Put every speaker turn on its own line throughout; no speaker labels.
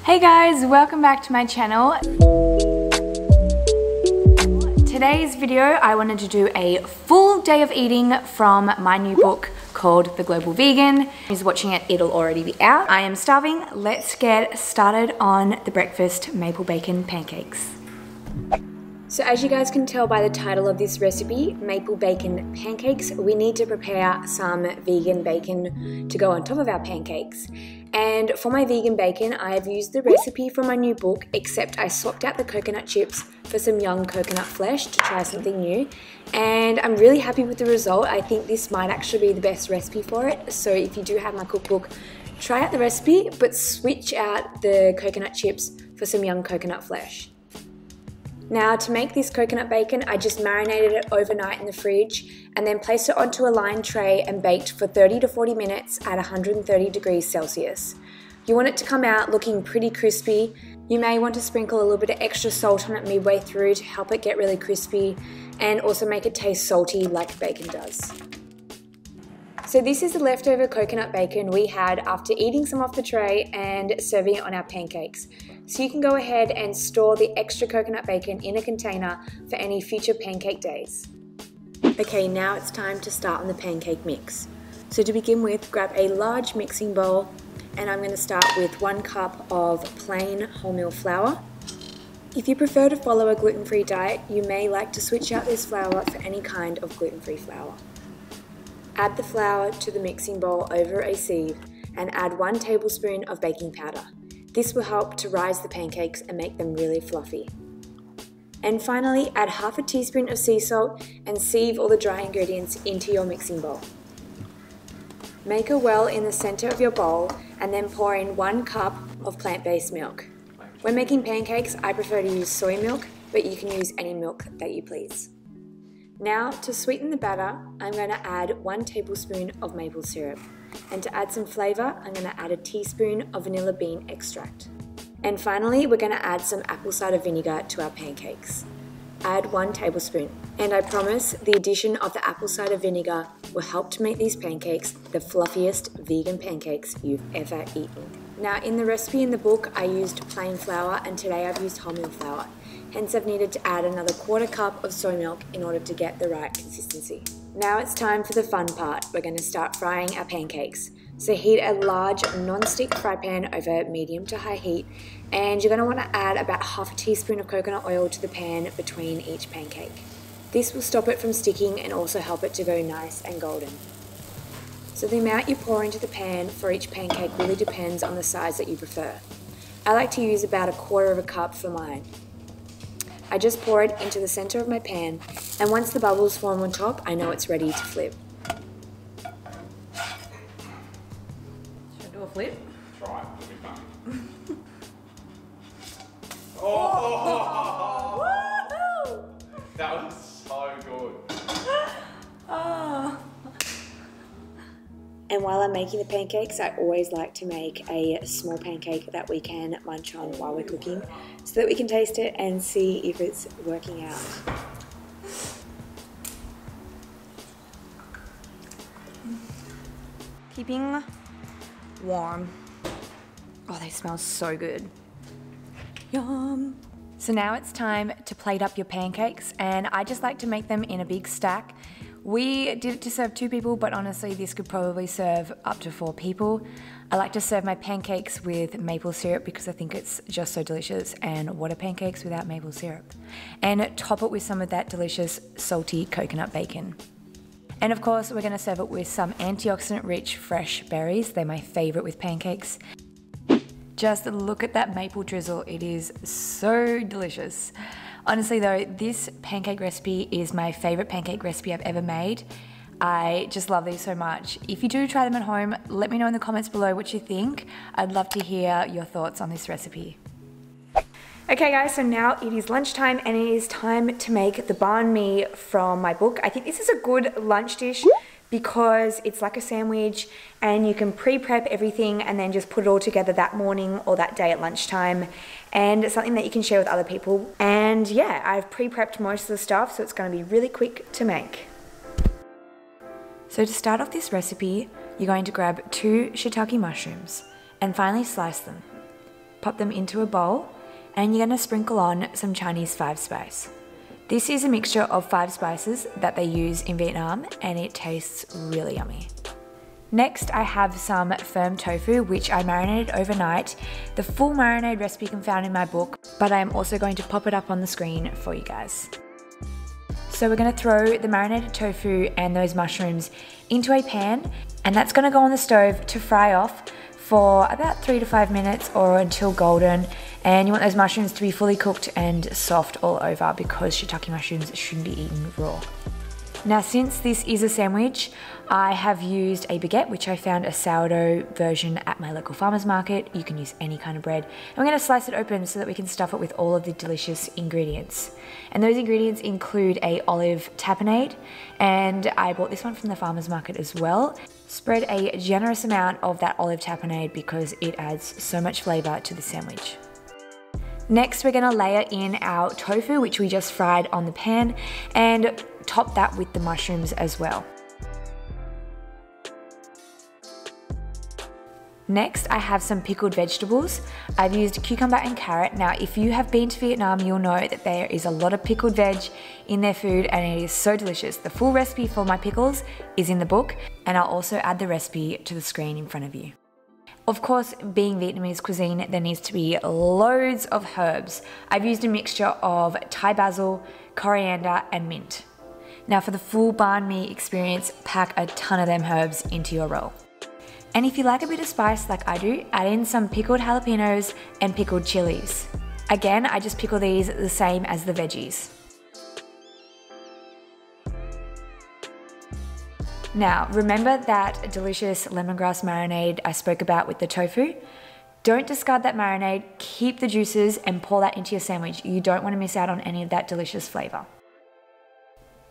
Hey guys, welcome back to my channel. Today's video, I wanted to do a full day of eating from my new book called The Global Vegan. Who's watching it, it'll already be out. I am starving. Let's get started on the breakfast maple bacon pancakes. So as you guys can tell by the title of this recipe, maple bacon pancakes, we need to prepare some vegan bacon to go on top of our pancakes. And for my vegan bacon, I have used the recipe from my new book, except I swapped out the coconut chips for some young coconut flesh to try something new. And I'm really happy with the result. I think this might actually be the best recipe for it. So if you do have my cookbook, try out the recipe, but switch out the coconut chips for some young coconut flesh. Now to make this coconut bacon, I just marinated it overnight in the fridge and then placed it onto a lined tray and baked for 30 to 40 minutes at 130 degrees Celsius. You want it to come out looking pretty crispy. You may want to sprinkle a little bit of extra salt on it midway through to help it get really crispy and also make it taste salty like bacon does. So this is the leftover coconut bacon we had after eating some off the tray and serving it on our pancakes. So you can go ahead and store the extra coconut bacon in a container for any future pancake days. Okay, now it's time to start on the pancake mix. So to begin with, grab a large mixing bowl and I'm going to start with 1 cup of plain wholemeal flour. If you prefer to follow a gluten-free diet, you may like to switch out this flour for any kind of gluten-free flour. Add the flour to the mixing bowl over a sieve and add 1 tablespoon of baking powder. This will help to rise the pancakes and make them really fluffy. And finally, add half a teaspoon of sea salt and sieve all the dry ingredients into your mixing bowl. Make a well in the center of your bowl and then pour in 1 cup of plant-based milk. When making pancakes, I prefer to use soy milk, but you can use any milk that you please. Now, to sweeten the batter, I'm going to add 1 tablespoon of maple syrup. And to add some flavour, I'm going to add a teaspoon of vanilla bean extract. And finally, we're going to add some apple cider vinegar to our pancakes. Add 1 tablespoon. And I promise the addition of the apple cider vinegar will help to make these pancakes the fluffiest vegan pancakes you've ever eaten. Now, in the recipe in the book, I used plain flour and today I've used wholemeal flour. Hence, I've needed to add another 1/4 cup of soy milk in order to get the right consistency. Now it's time for the fun part. We're going to start frying our pancakes. So heat a large non-stick fry pan over medium to high heat, and you're going to want to add about half a teaspoon of coconut oil to the pan between each pancake. This will stop it from sticking and also help it to go nice and golden. So the amount you pour into the pan for each pancake really depends on the size that you prefer. I like to use about 1/4 cup for mine. I just pour it into the center of my pan, and once the bubbles form on top, I know it's ready to flip.
Should I do a flip?
Try it, it'll be fun.
Woohoo!
That was so good.
Oh.
And while I'm making the pancakes, I always like to make a small pancake that we can munch on while we're cooking so that we can taste it and see if it's working out. Keeping warm. Oh, they smell so good. Yum. So now it's time to plate up your pancakes, and I just like to make them in a big stack. We did it to serve 2 people, but honestly this could probably serve up to 4 people. I like to serve my pancakes with maple syrup because I think it's just so delicious, and what are pancakes without maple syrup? And top it with some of that delicious salty coconut bacon. And of course we're going to serve it with some antioxidant rich fresh berries. They're my favourite with pancakes. Just look at that maple drizzle, it is so delicious. Honestly though, this pancake recipe is my favourite pancake recipe I've ever made. I just love these so much. If you do try them at home, let me know in the comments below what you think. I'd love to hear your thoughts on this recipe. Okay guys, so now it is lunchtime and it is time to make the banh mi from my book. I think this is a good lunch dish because it's like a sandwich and you can pre-prep everything and then just put it all together that morning or that day at lunchtime, and it's something that you can share with other people. And yeah, I've pre-prepped most of the stuff, so it's going to be really quick to make. So to start off this recipe, you're going to grab 2 shiitake mushrooms and finely slice them. pop them into a bowl, and you're going to sprinkle on some Chinese 5-spice. This is a mixture of 5 spices that they use in Vietnam, and it tastes really yummy. Next, I have some firm tofu, which I marinated overnight. The full marinade recipe can be found in my book, but I am also going to pop it up on the screen for you guys. So we're going to throw the marinated tofu and those mushrooms into a pan, and that's going to go on the stove to fry off for about 3 to 5 minutes or until golden. And you want those mushrooms to be fully cooked and soft all over, because shiitake mushrooms shouldn't be eaten raw. Now, since this is a sandwich, I have used a baguette, which I found a sourdough version at my local farmer's market. You can use any kind of bread. And we're going to slice it open so that we can stuff it with all of the delicious ingredients. And those ingredients include a olive tapenade, and I bought this one from the farmer's market as well. Spread a generous amount of that olive tapenade because it adds so much flavor to the sandwich. Next, we're going to layer in our tofu, which we just fried on the pan, and top that with the mushrooms as well. Next, I have some pickled vegetables. I've used cucumber and carrot. Now, if you have been to Vietnam, you'll know that there is a lot of pickled veg in their food, and it is so delicious. The full recipe for my pickles is in the book, and I'll also add the recipe to the screen in front of you. Of course, being Vietnamese cuisine, there needs to be loads of herbs. I've used a mixture of Thai basil, coriander, and mint. Now, for the full banh mi experience, pack a ton of them herbs into your roll. And if you like a bit of spice like I do, add in some pickled jalapenos and pickled chilies. Again, I just pickle these the same as the veggies. Now, remember that delicious lemongrass marinade I spoke about with the tofu? Don't discard that marinade, keep the juices and pour that into your sandwich. You don't want to miss out on any of that delicious flavor.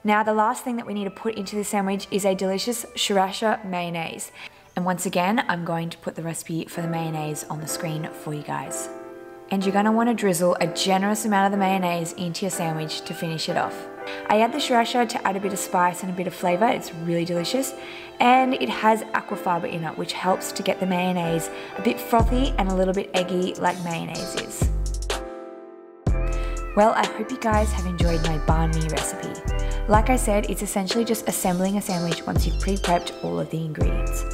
Now, the last thing that we need to put into the sandwich is a delicious Sriracha mayonnaise. And once again, I'm going to put the recipe for the mayonnaise on the screen for you guys. And you're going to want to drizzle a generous amount of the mayonnaise into your sandwich to finish it off. I add the Sriracha to add a bit of spice and a bit of flavor. It's really delicious. And it has aquafaba in it, which helps to get the mayonnaise a bit frothy and a little bit eggy like mayonnaise is. Well, I hope you guys have enjoyed my banh mi recipe. Like I said, it's essentially just assembling a sandwich once you've pre-prepped all of the ingredients.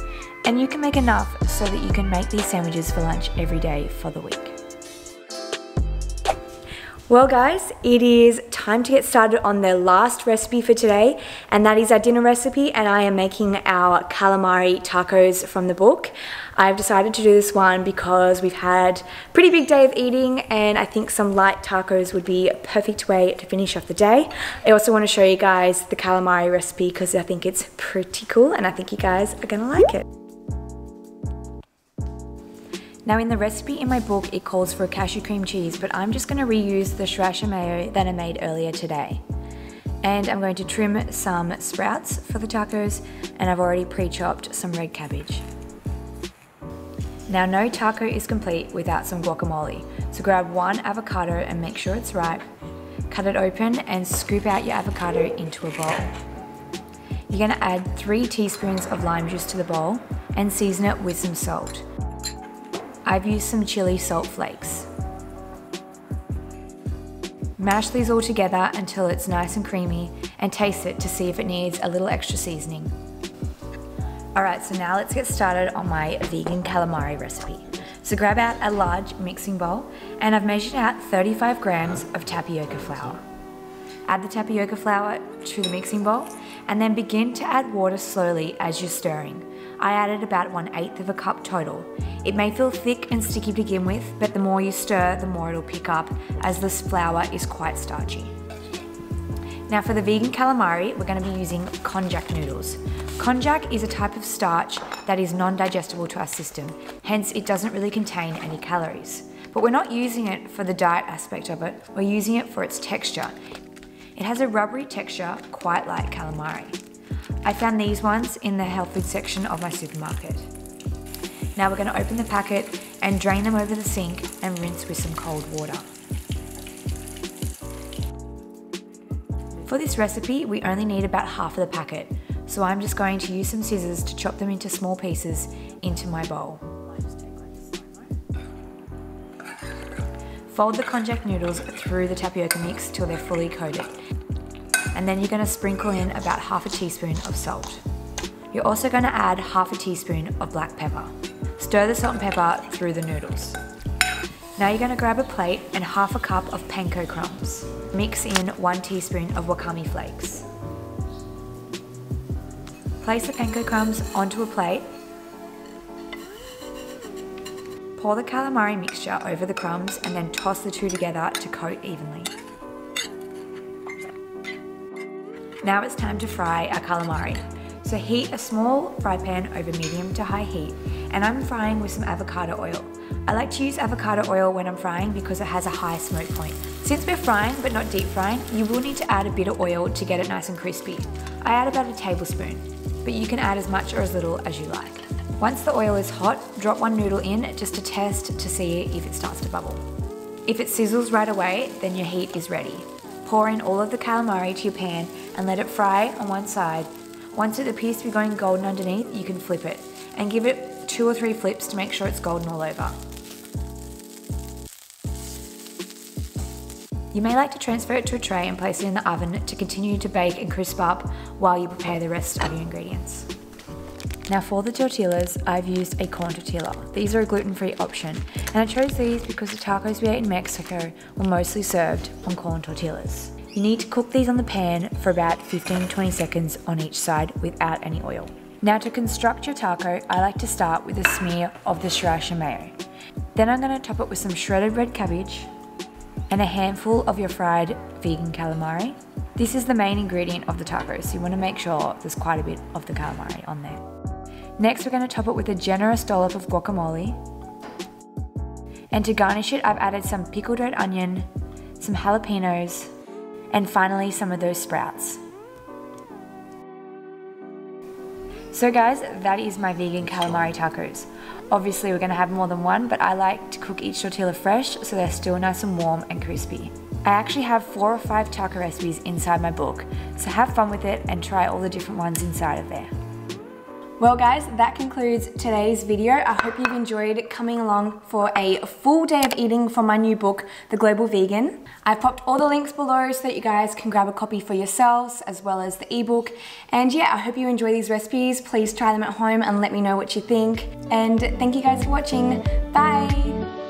And you can make enough so that you can make these sandwiches for lunch every day for the week. Well guys, it is time to get started on the last recipe for today, and that is our dinner recipe, and I am making our calamari tacos from the book. I've decided to do this one because we've had a pretty big day of eating, and I think some light tacos would be a perfect way to finish off the day. I also want to show you guys the calamari recipe because I think it's pretty cool, and I think you guys are gonna like it. Now, in the recipe in my book, it calls for a cashew cream cheese, but I'm just going to reuse the Sriracha Mayo that I made earlier today. And I'm going to trim some sprouts for the tacos, and I've already pre-chopped some red cabbage. Now, no taco is complete without some guacamole, so grab one avocado and make sure it's ripe, cut it open and scoop out your avocado into a bowl. You're going to add 3 teaspoons of lime juice to the bowl and season it with some salt. I've used some chili salt flakes. Mash these all together until it's nice and creamy and taste it to see if it needs a little extra seasoning. Alright, so now let's get started on my vegan calamari recipe. So grab out a large mixing bowl, and I've measured out 35 grams of tapioca flour. Add the tapioca flour to the mixing bowl and then begin to add water slowly as you're stirring. I added about 1/8 of a cup total. It may feel thick and sticky to begin with, but the more you stir, the more it'll pick up, as this flour is quite starchy. Now for the vegan calamari, we're going to be using konjac noodles. Konjac is a type of starch that is non-digestible to our system, hence it doesn't really contain any calories. But we're not using it for the diet aspect of it, we're using it for its texture. It has a rubbery texture, quite like calamari. I found these ones in the health food section of my supermarket. Now we're going to open the packet and drain them over the sink and rinse with some cold water. For this recipe, we only need about half of the packet, so I'm just going to use some scissors to chop them into small pieces into my bowl. Fold the konjac noodles through the tapioca mix till they're fully coated. And then you're going to sprinkle in about half a teaspoon of salt. You're also going to add half a teaspoon of black pepper. Stir the salt and pepper through the noodles. Now you're going to grab a plate and half a cup of panko crumbs. Mix in 1 teaspoon of wakame flakes. Place the panko crumbs onto a plate. Pour the calamari mixture over the crumbs and then toss the two together to coat evenly. Now it's time to fry our calamari. So heat a small fry pan over medium to high heat, and I'm frying with some avocado oil. I like to use avocado oil when I'm frying because it has a high smoke point. Since we're frying but not deep frying, you will need to add a bit of oil to get it nice and crispy. I add about a tablespoon, but you can add as much or as little as you like. Once the oil is hot, drop one noodle in just to test to see if it starts to bubble. If it sizzles right away, then your heat is ready. Pour in all of the calamari to your pan and let it fry on one side. Once it appears to be going golden underneath, you can flip it and give it 2 or 3 flips to make sure it's golden all over. You may like to transfer it to a tray and place it in the oven to continue to bake and crisp up while you prepare the rest of your ingredients. Now for the tortillas, I've used a corn tortilla. These are a gluten-free option, and I chose these because the tacos we ate in Mexico were mostly served on corn tortillas. You need to cook these on the pan for about 15-20 seconds on each side without any oil. Now to construct your taco, I like to start with a smear of the Sriracha Mayo. Then I'm going to top it with some shredded red cabbage and a handful of your fried vegan calamari. This is the main ingredient of the tacos, so you want to make sure there's quite a bit of the calamari on there. Next, we're going to top it with a generous dollop of guacamole. And to garnish it, I've added some pickled red onion, some jalapenos, and finally some of those sprouts. So guys, that is my vegan calamari tacos. Obviously we're going to have more than one, but I like to cook each tortilla fresh so they're still nice and warm and crispy. I actually have 4 or 5 taco recipes inside my book, so have fun with it and try all the different ones inside of there.
Well guys, that concludes today's video. I hope you've enjoyed coming along for a full day of eating from my new book, The Global Vegan. I've popped all the links below so that you guys can grab a copy for yourselves as well as the ebook. And yeah, I hope you enjoy these recipes. Please try them at home and let me know what you think. And thank you guys for watching. Bye!